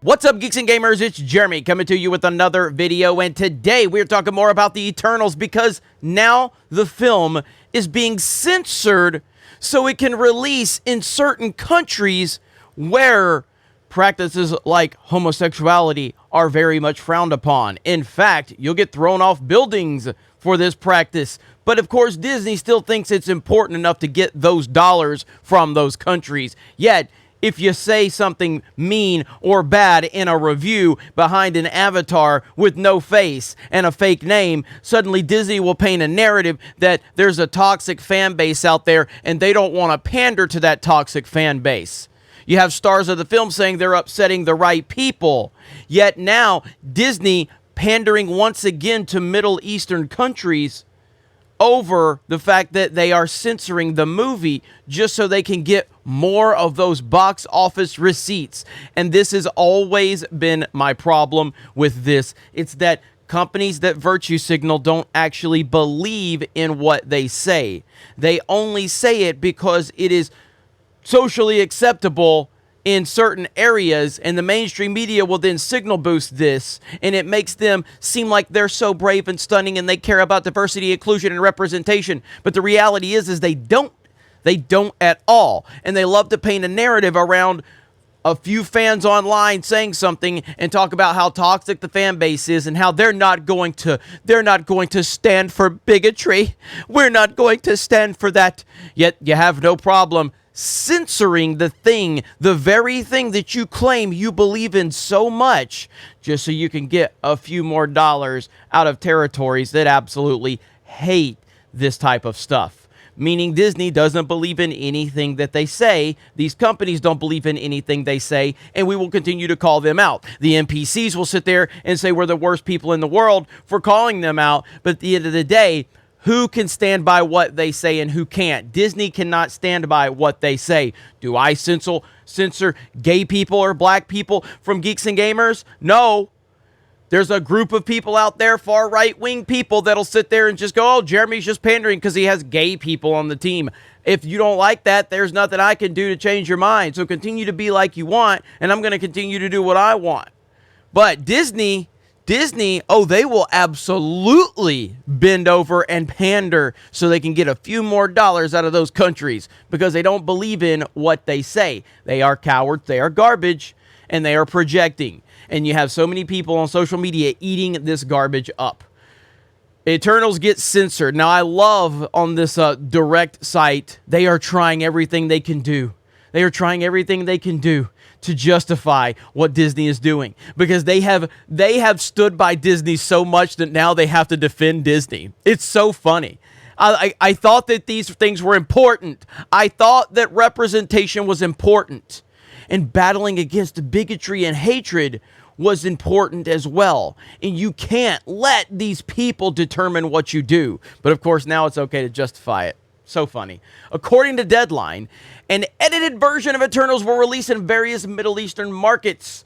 What's up, Geeks and Gamers? It's Jeremy coming to you with another video, and today we're talking more about the Eternals because now the film is being censored so it can release in certain countries where practices like homosexuality are very much frowned upon. In fact, you'll get thrown off buildings for this practice. But of course, Disney still thinks it's important enough to get those dollars from those countries. Yet, if you say something mean or bad in a review behind an avatar with no face and a fake name, suddenly Disney will paint a narrative that there's a toxic fan base out there and they don't want to pander to that toxic fan base. You have stars of the film saying they're upsetting the right people. Yet now, Disney pandering once again to Middle Eastern countries over the fact that they are censoring the movie just so they can get more of those box office receipts. And this has always been my problem with this. It's that companies that virtue signal don't actually believe in what they say. They only say it because it is socially acceptable in certain areas, and the mainstream media will then signal boost this, and it makes them seem like they're so brave and stunning and they care about diversity, inclusion, and representation. But the reality is they don't. They don't at all. And they love to paint a narrative around a few fans online saying something and talk about how toxic the fan base is and how they're not going to stand for bigotry. We're not going to stand for that. Yet you have no problem censoring the very thing that you claim you believe in so much, just so you can get a few more dollars out of territories that absolutely hate this type of stuff. Meaning Disney doesn't believe in anything that they say. These companies don't believe in anything they say, and we will continue to call them out. The NPCs will sit there and say we're the worst people in the world for calling them out, but at the end of the day, who can stand by what they say and who can't? Disney cannot stand by what they say. Do I censor gay people or black people from Geeks and Gamers? No. There's a group of people out there, far right-wing people, that'll sit there and just go, oh, Jeremy's just pandering because he has gay people on the team. If you don't like that, there's nothing I can do to change your mind. So continue to be like you want, and I'm going to continue to do what I want. But Disney, oh, they will absolutely bend over and pander so they can get a few more dollars out of those countries because they don't believe in what they say. They are cowards, they are garbage, and they are projecting. And you have so many people on social media eating this garbage up. Eternals get censored. Now, I love on this direct site, they are trying everything they can do. They are trying everything they can do to justify what Disney is doing because they have stood by Disney so much that now they have to defend Disney. It's so funny. I thought that these things were important. I thought that representation was important, and battling against bigotry and hatred was important as well. And you can't let these people determine what you do. But of course, now it's okay to justify it. So funny. According to Deadline, an edited version of Eternals will release in various Middle Eastern markets.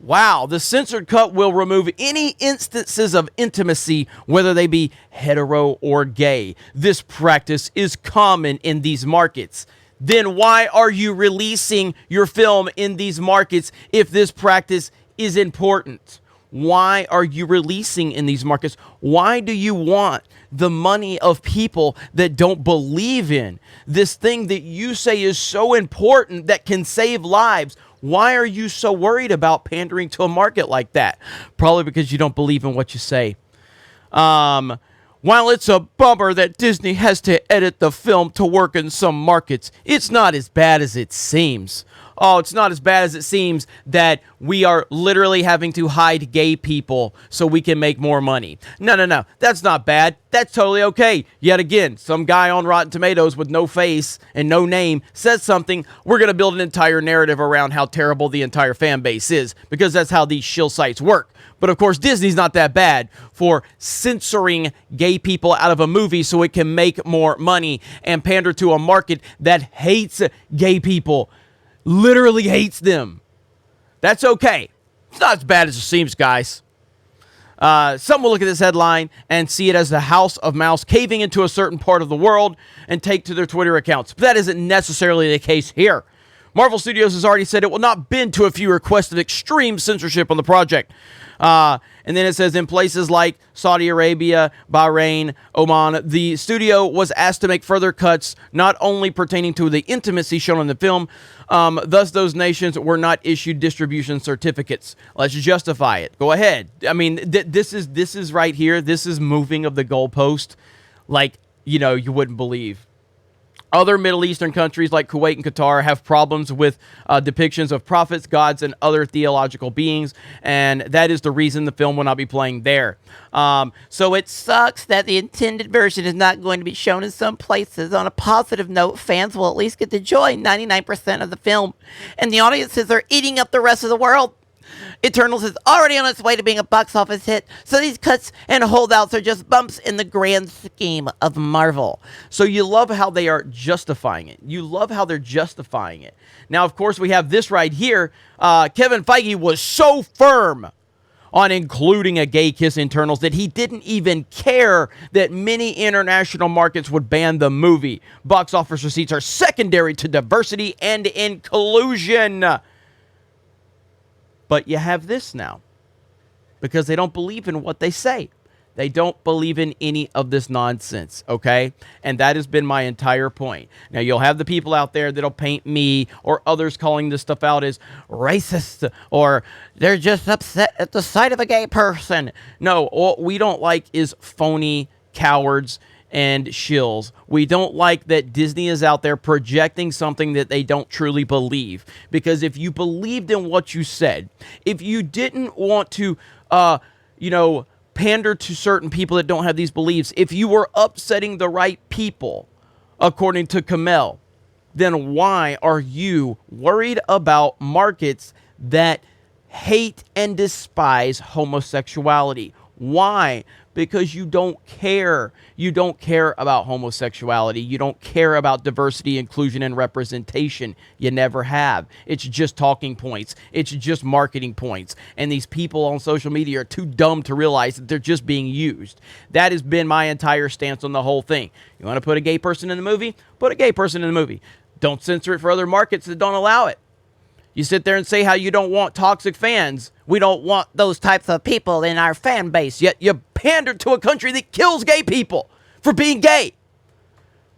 Wow, the censored cut will remove any instances of intimacy, whether they be hetero or gay. This practice is common in these markets. Then why are you releasing your film in these markets if this practice is important? Why are you releasing in these markets? Why do you want the money of people that don't believe in this thing that you say is so important that can save lives? Why are you so worried about pandering to a market like that? Probably because you don't believe in what you say. While it's a bummer that Disney has to edit the film to work in some markets, it's not as bad as it seems. Oh, it's not as bad as it seems that we are literally having to hide gay people so we can make more money. No. That's not bad. That's totally okay. Yet again, some guy on Rotten Tomatoes with no face and no name says something. We're going to build an entire narrative around how terrible the entire fan base is because that's how these shill sites work. But of course, Disney's not that bad for censoring gay people out of a movie so it can make more money and pander to a market that hates gay people. Literally hates them. That's okay. It's not as bad as it seems, guys. Some will look at this headline and see it as the House of Mouse caving into a certain part of the world and take to their Twitter accounts. But that isn't necessarily the case here. Marvel Studios has already said it will not bend to a few requests of extreme censorship on the project. And then it says in places like Saudi Arabia, Bahrain, Oman, the studio was asked to make further cuts, not only pertaining to the intimacy shown in the film. Thus, those nations were not issued distribution certificates. Let's justify it. Go ahead. I mean, this is right here. This is moving of the goalpost like, you know, you wouldn't believe. Other Middle Eastern countries like Kuwait and Qatar have problems with depictions of prophets, gods, and other theological beings, and that is the reason the film will not be playing there. So it sucks that the intended version is not going to be shown in some places. On a positive note, fans will at least get to enjoy 99% of the film, and the audiences are eating up the rest of the world. Eternals is already on its way to being a box office hit, so these cuts and holdouts are just bumps in the grand scheme of Marvel. So you love how they are justifying it. You love how they're justifying it. Now, of course, we have this right here. Kevin Feige was so firm on including a gay kiss in Eternals that he didn't even care that many international markets would ban the movie. Box office receipts are secondary to diversity and inclusion. But you have this now because they don't believe in what they say. They don't believe in any of this nonsense, okay? And that has been my entire point. Now, you'll have the people out there that'll paint me or others calling this stuff out as racist or they're just upset at the sight of a gay person. No, what we don't like is phony cowards and shills. We don't like that Disney is out there projecting something that they don't truly believe. Because if you believed in what you said, if you didn't want to, pander to certain people that don't have these beliefs, if you were upsetting the right people, according to Kamel, then why are you worried about markets that hate and despise homosexuality? Why? Because you don't care. You don't care about homosexuality. You don't care about diversity, inclusion, and representation. You never have. It's just talking points. It's just marketing points. And these people on social media are too dumb to realize that they're just being used. That has been my entire stance on the whole thing. You want to put a gay person in the movie? Put a gay person in the movie. Don't censor it for other markets that don't allow it. You sit there and say how you don't want toxic fans. We don't want those types of people in our fan base. Yet you pander to a country that kills gay people for being gay.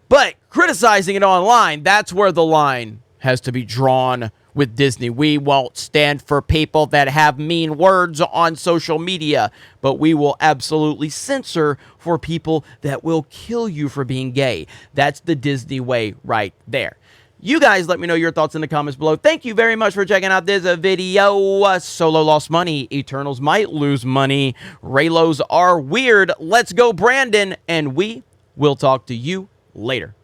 But criticizing it online, that's where the line has to be drawn with Disney. We won't stand for people that have mean words on social media, but we will absolutely censor for people that will kill you for being gay. That's the Disney way right there. You guys let me know your thoughts in the comments below. Thank you very much for checking out this video. Solo lost money. Eternals might lose money. Raylos are weird. Let's go, Brandon. And we will talk to you later.